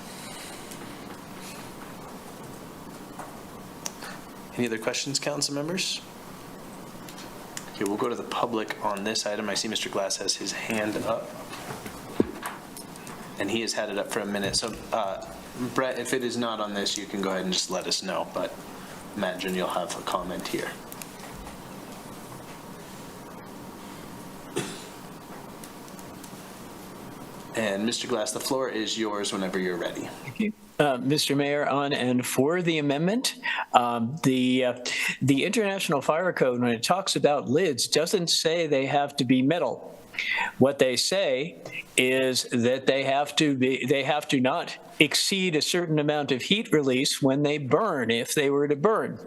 Any other questions, council members? Okay, we'll go to the public on this item. I see Mr. Glass has his hand up. And he has had it up for a minute. So, Brett, if it is not on this, you can go ahead and just let us know, but imagine you'll have a comment here. And Mr. Glass, the floor is yours whenever you're ready. Thank you. Mr. Mayor, on and for the amendment, the International Fire Code, when it talks about lids, doesn't say they have to be metal. What they say is that they have to not exceed a certain amount of heat release when they burn, if they were to burn.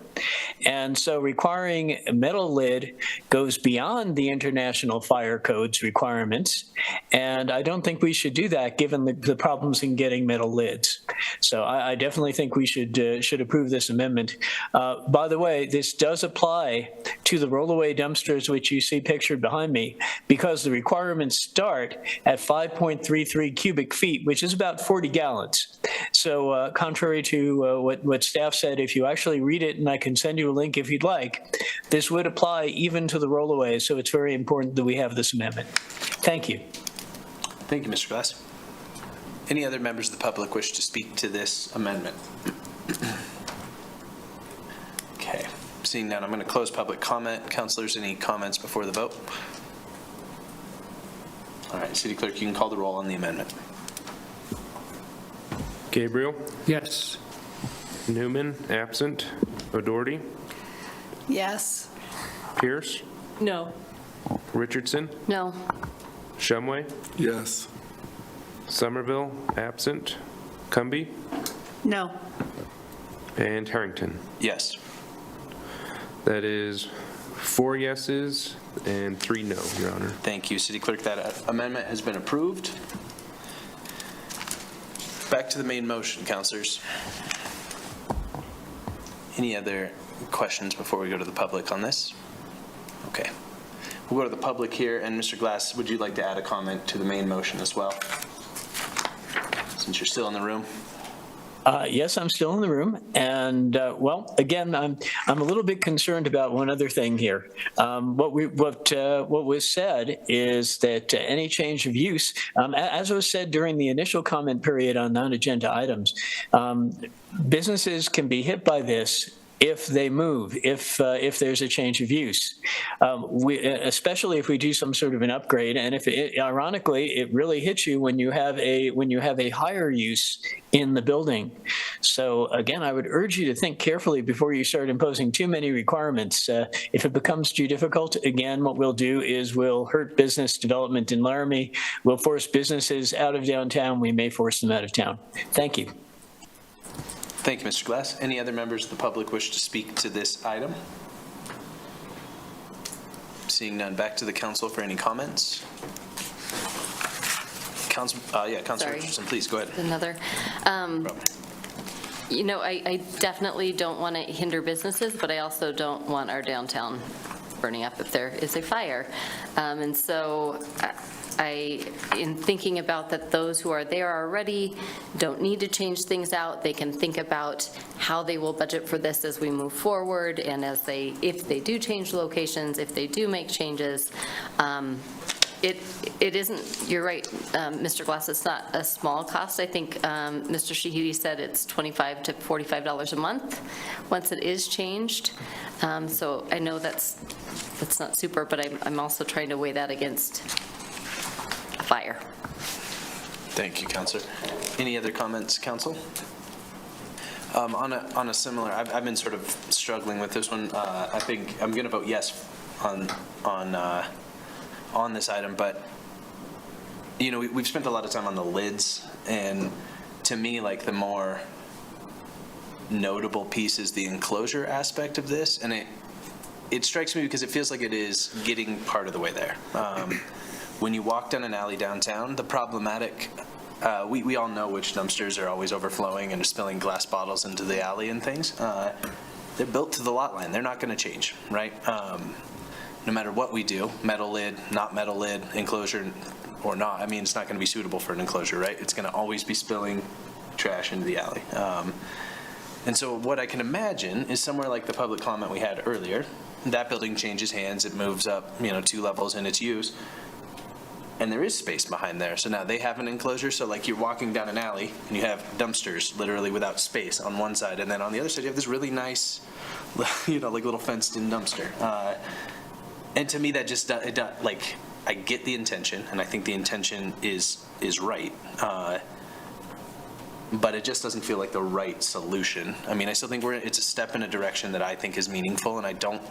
And so requiring a metal lid goes beyond the International Fire Code's requirements, and I don't think we should do that given the problems in getting metal lids. So I definitely think we should approve this amendment. By the way, this does apply to the rollaway dumpsters, which you see pictured behind me, because the requirements start at 5.33 cubic feet, which is about 40 gallons. So contrary to what staff said, if you actually read it, and I can send you a link if you'd like, this would apply even to the rollaways. So it's very important that we have this amendment. Thank you. Thank you, Mr. Glass. Any other members of the public wish to speak to this amendment? Okay, seeing none, I'm going to close public comment. Councilors, any comments before the vote? All right, City Clerk, you can call the roll on the amendment. Gabriel? Yes. Newman, absent. O'Doherty? Yes. Pierce? No. Richardson? No. Shumway? Yes. Somerville, absent. Cumby? No. And Harrington. Yes. That is 4 yeses and 3 no, Your Honor. Thank you, City Clerk. That amendment has been approved. Back to the main motion, councilors. Any other questions before we go to the public on this? Okay. We'll go to the public here, and Mr. Glass, would you like to add a comment to the main motion as well? Since you're still in the room. Yes, I'm still in the room, and well, again, I'm a little bit concerned about one other thing here. What was said is that any change of use, as was said during the initial comment period on non-agenda items, businesses can be hit by this if they move, if there's a change of use, especially if we do some sort of an upgrade, and if ironically it really hits you when you have a higher use in the building. So again, I would urge you to think carefully before you start imposing too many requirements. If it becomes too difficult, again, what we'll do is we'll hurt business development in Laramie. We'll force businesses out of downtown. We may force them out of town. Thank you. Thank you, Mr. Glass. Any other members of the public wish to speak to this item? Seeing none, back to the council for any comments. Councilor Richardson, please go ahead. Another. You know, I definitely don't want to hinder businesses, but I also don't want our downtown burning up if there is a fire. And so in thinking about that, those who are there already don't need to change things out. They can think about how they will budget for this as we move forward, and if they do change locations, if they do make changes, it isn't, you're right, Mr. Glass, it's not a small cost. I think Mr. Sheehy said it's $25 to $45 a month once it is changed. So I know that's not super, but I'm also trying to weigh that against a fire. Thank you, Counselor. Any other comments, Council? On a similar, I've been sort of struggling with this one. I think I'm going to vote yes on this item, but we've spent a lot of time on the lids, and to me, like, the more notable piece is the enclosure aspect of this, and it strikes me because it feels like it is getting part of the way there. When you walk down an alley downtown, the problematic, we all know which dumpsters are always overflowing and spilling glass bottles into the alley and things. They're built to the lot line. They're not going to change, right? No matter what we do, metal lid, not metal lid, enclosure or not, I mean, it's not going to be suitable for an enclosure, right? It's going to always be spilling trash into the alley. And so what I can imagine is somewhere like the public comment we had earlier, that building changes hands, it moves up, 2 levels in its use, and there is space behind there. So now they have an enclosure, so like you're walking down an alley and you have dumpsters literally without space on one side, and then on the other side you have this really nice, like little fenced-in dumpster. And to me, that just, like, I get the intention, and I think the intention is right, but it just doesn't feel like the right solution. I mean, I still think it's a step in a direction that I think is meaningful, and I don't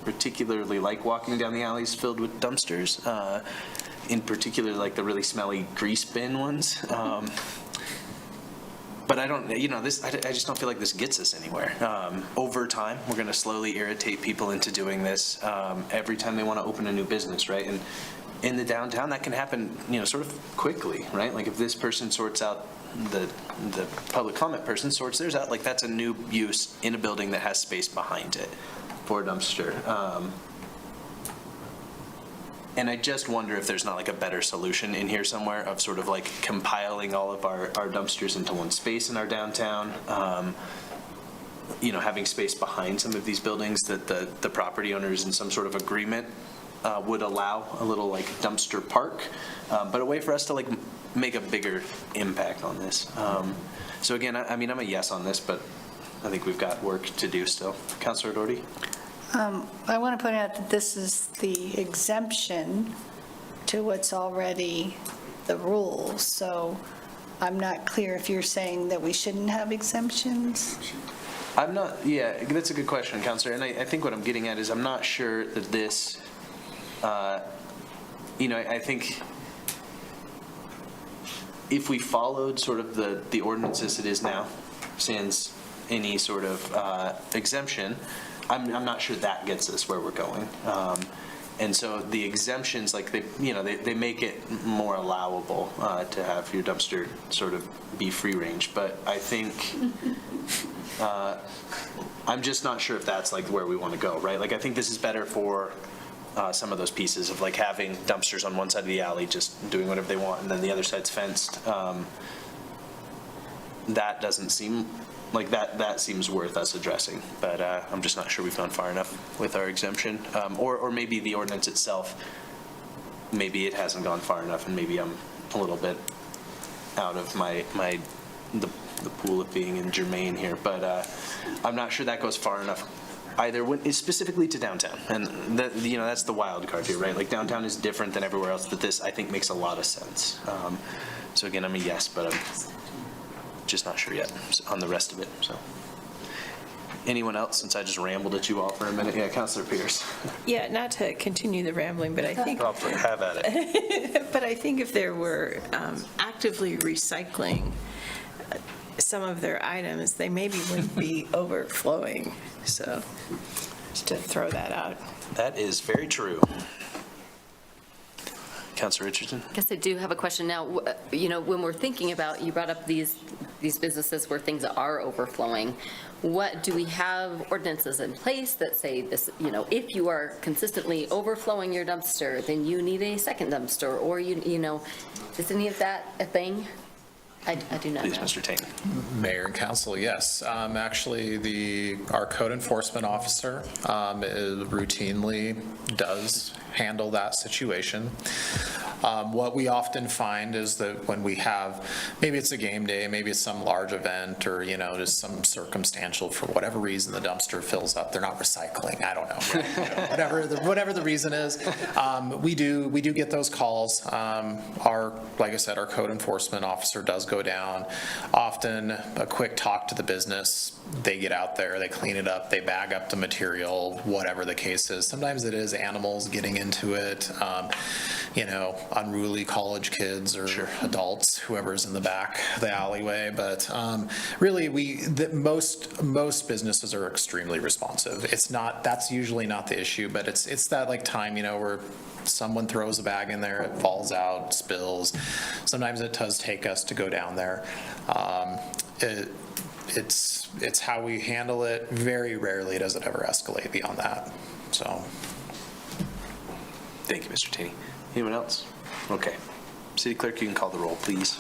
particularly like walking down the alleys filled with dumpsters, in particular, like the really smelly grease bin ones. But I don't, this. I just don't feel like this gets us anywhere. Over time, we're going to slowly irritate people into doing this every time they want to open a new business, right? And in the downtown, that can happen, sort of quickly, right? Like if this person sorts out, the public comment person sorts theirs out, like that's a new use in a building that has space behind it for a dumpster. And I just wonder if there's not like a better solution in here somewhere of sort of like compiling all of our dumpsters into one space in our downtown, having space behind some of these buildings that the property owners in some sort of agreement would allow a little like dumpster park, but a way for us to like make a bigger impact on this. So again, I'm a yes on this, but I think we've got work to do still. Councilor Doherty? I want to point out that this is the exemption to what's already the rules, so I'm not clear if you're saying that we shouldn't have exemptions. I'm not, yeah, that's a good question, Councilor, and I think what I'm getting at is I'm not sure that this, I think if we followed sort of the ordinance as it is now, sans any sort of exemption, I'm not sure that gets us where we're going. And so the exemptions, like they make it more allowable to have your dumpster sort of be free range. But I think I'm just not sure if that's like where we want to go, right? Like I think this is better for some of those pieces of like having dumpsters on one side of the alley just doing whatever they want, and then the other side's fenced. That doesn't seem like that seems worth us addressing, but I'm just not sure we've gone far enough with our exemption, or maybe the ordinance itself, maybe it hasn't gone far enough, and maybe I'm a little bit out of the pool of being in germane here, but I'm not sure that goes far enough either, specifically to downtown, and that's the wild card here, right? Like downtown is different than everywhere else, but this I think makes a lot of sense. So again, I'm a yes, but I'm just not sure yet on the rest of it. So anyone else, since I just rambled at you all for a minute? Yeah, Councilor Pierce. Yeah, not to continue the rambling, but I think have at it. but I think if there were actively recycling some of their items, they maybe wouldn't be overflowing. So just to throw that out. That is very true. Councilor Richardson? I guess I do have a question now. When we're thinking about, you brought up these businesses where things are overflowing. What do we have ordinances in place that say this, if you are consistently overflowing your dumpster, then you need a second dumpster, or is any of that a thing? I do not know. Please, Mr. Taney. Mayor and council, yes. Actually, our code enforcement officer routinely does handle that situation. What we often find is that when we have, maybe it's a game day, maybe it's some large event, or, just some circumstantial, for whatever reason, the dumpster fills up, they're not recycling, I don't know, whatever the reason is. We do get those calls. Like I said, our code enforcement officer does go down. Often a quick talk to the business, they get out there, they clean it up, they bag up the material, whatever the case is. Sometimes it is animals getting into it, unruly college kids or adults, whoever's in the back of the alleyway. But really, most businesses are extremely responsive. That's usually not the issue, but it's that time, where someone throws a bag in there, it falls out, spills. Sometimes it does take us to go down there. It's how we handle it. Very rarely does it ever escalate beyond that. So. Thank you, Mr. Taney. Anyone else? Okay. City Clerk, you can call the roll, please.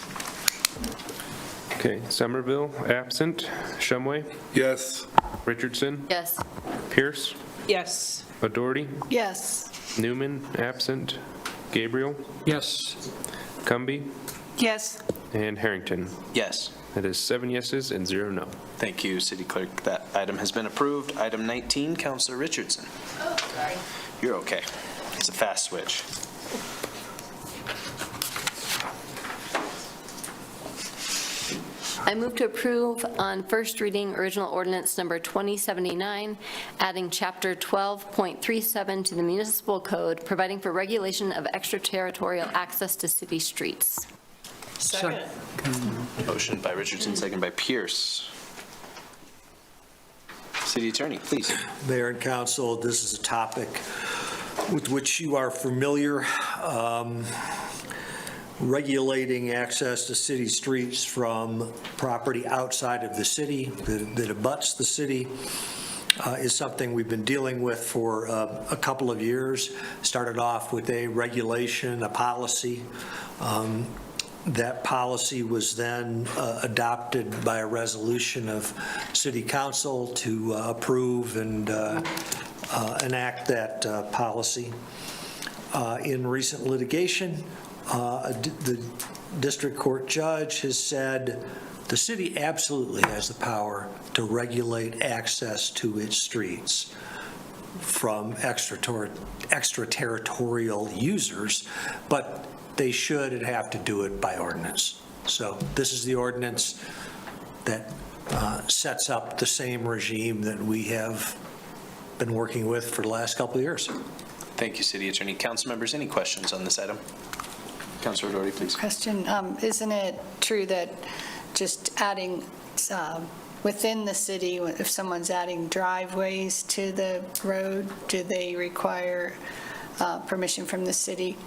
Okay, Somerville, absent. Shumway? Yes. Richardson? Yes. Pierce? Yes. O'Doherty? Yes. Newman, absent. Gabriel? Yes. Cumby? Yes. And Harrington. Yes. That is 7 yeses and 0 no. Thank you, City Clerk. That item has been approved. Item 19, Councilor Richardson. Oh, sorry. You're okay. It's a fast switch. I move to approve on first reading original ordinance number 2079, adding chapter 12.37 to the municipal code, providing for regulation of extraterritorial access to city streets. Second. Motion by Richardson, second by Pierce. City Attorney, please. Mayor and council, this is a topic with which you are familiar. Regulating access to city streets from property outside of the city that abuts the city is something we've been dealing with for a couple of years. Started off with a regulation, a policy. That policy was then adopted by a resolution of City Council to approve and enact that policy. In recent litigation, the district court judge has said the city absolutely has the power to regulate access to its streets from extraterritorial users, but they should and have to do it by ordinance. So this is the ordinance that sets up the same regime that we have been working with for the last couple of years. Thank you, City Attorney. Council members, any questions on this item? Councilor Doherty, please. Question, isn't it true that just adding within the city, if someone's adding driveways to the road, do they require permission from the city?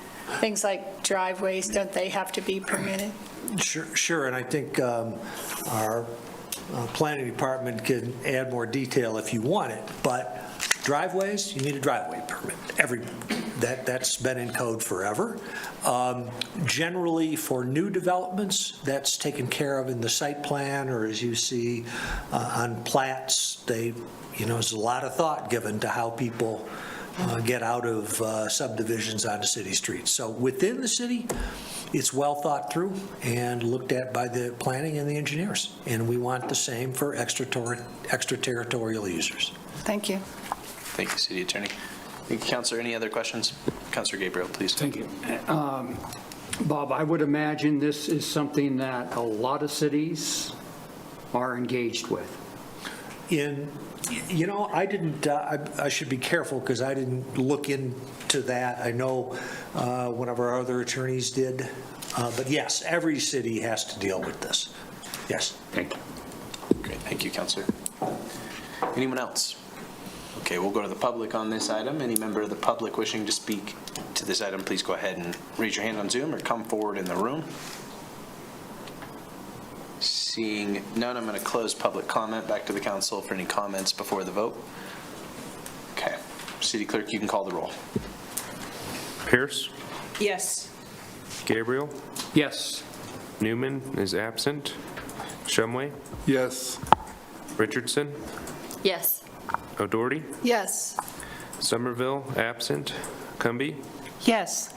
Things like driveways, don't they have to be permitted? Sure, and I think our planning department can add more detail if you want it, but driveways, you need a driveway permit. That's been in code forever. Generally, for new developments, that's taken care of in the site plan, or as you see on plats, there's a lot of thought given to how people get out of subdivisions onto city streets. So within the city, it's well thought through and looked at by the planning and the engineers. And we want the same for extraterritorial users. Thank you. Thank you, City Attorney. Thank you, Councilor. Any other questions? Councilor Gabriel, please. Thank you. Bob, I would imagine this is something that a lot of cities are engaged with. I didn't, I should be careful because I didn't look into that. I know one of our other attorneys did. But yes, every city has to deal with this. Yes. Thank you. Great. Thank you, Councilor. Anyone else? Okay, we'll go to the public on this item. Any member of the public wishing to speak to this item, please go ahead and raise your hand on Zoom or come forward in the room. Seeing none, I'm going to close public comment. Back to the council for any comments before the vote. Okay. City Clerk, you can call the roll. Pierce? Yes. Gabriel? Yes. Newman is absent. Shumway, Yes. Richardson, Yes. O'Doherty, Yes. Somerville, absent. Cumby, Yes.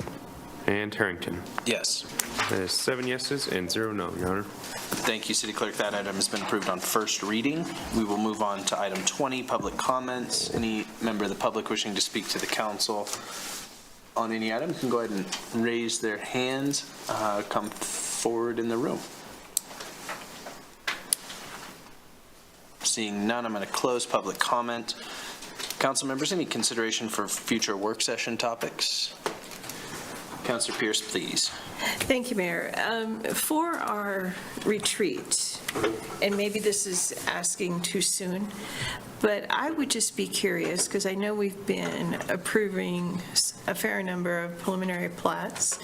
and Harrington. Yes. That is 7 yeses and 0 no, Your Honor. Thank you, City Clerk. That item has been approved on first reading. We will move on to item 20, public comments. Any member of the public wishing to speak to the council on any item can go ahead and raise their hands, come forward in the room. Seeing none, I'm going to close public comment. Council members, any consideration for future work session topics? Councilor Pierce, please. Thank you, Mayor. For our retreat, and maybe this is asking too soon, but I would just be curious, because I know we've been approving a fair number of preliminary plats,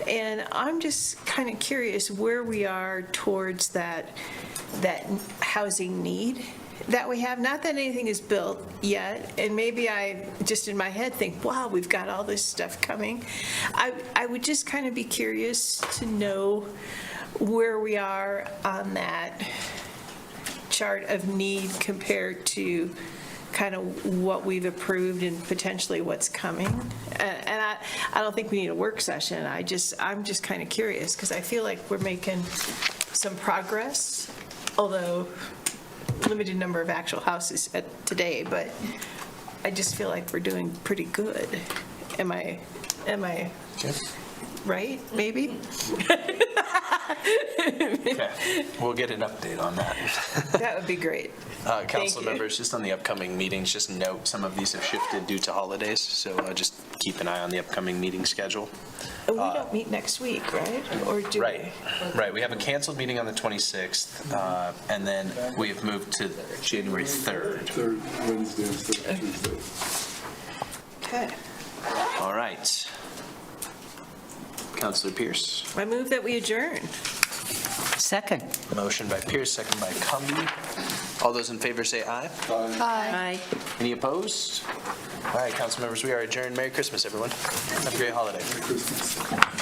and I'm just kind of curious where we are towards that housing need that we have. Not that anything is built yet, and maybe I just in my head think, wow, we've got all this stuff coming. I would just kind of be curious to know where we are on that chart of need compared to kind of what we've approved and potentially what's coming. And I don't think we need a work session. I'm just kind of curious because I feel like we're making some progress, although limited number of actual houses today, but I just feel like we're doing pretty good. Am I right? Maybe? Okay. We'll get an update on that. That would be great. Council you. members, just on the upcoming meetings, just note some of these have shifted due to holidays, so just keep an eye on the upcoming meeting schedule. We don't meet next week, right? Or do we? Right. We have a canceled meeting on the 26th, and then we have moved to January 3rd. Third Wednesday and third Tuesday. Okay. All right. Councilor Pierce. I move that we adjourn. Second. Motion by Pierce, second by Cumby. All those in favor say aye. Aye. Any opposed? All right, council members, we are adjourned. Merry Christmas, everyone. Have a great holiday. Christmas.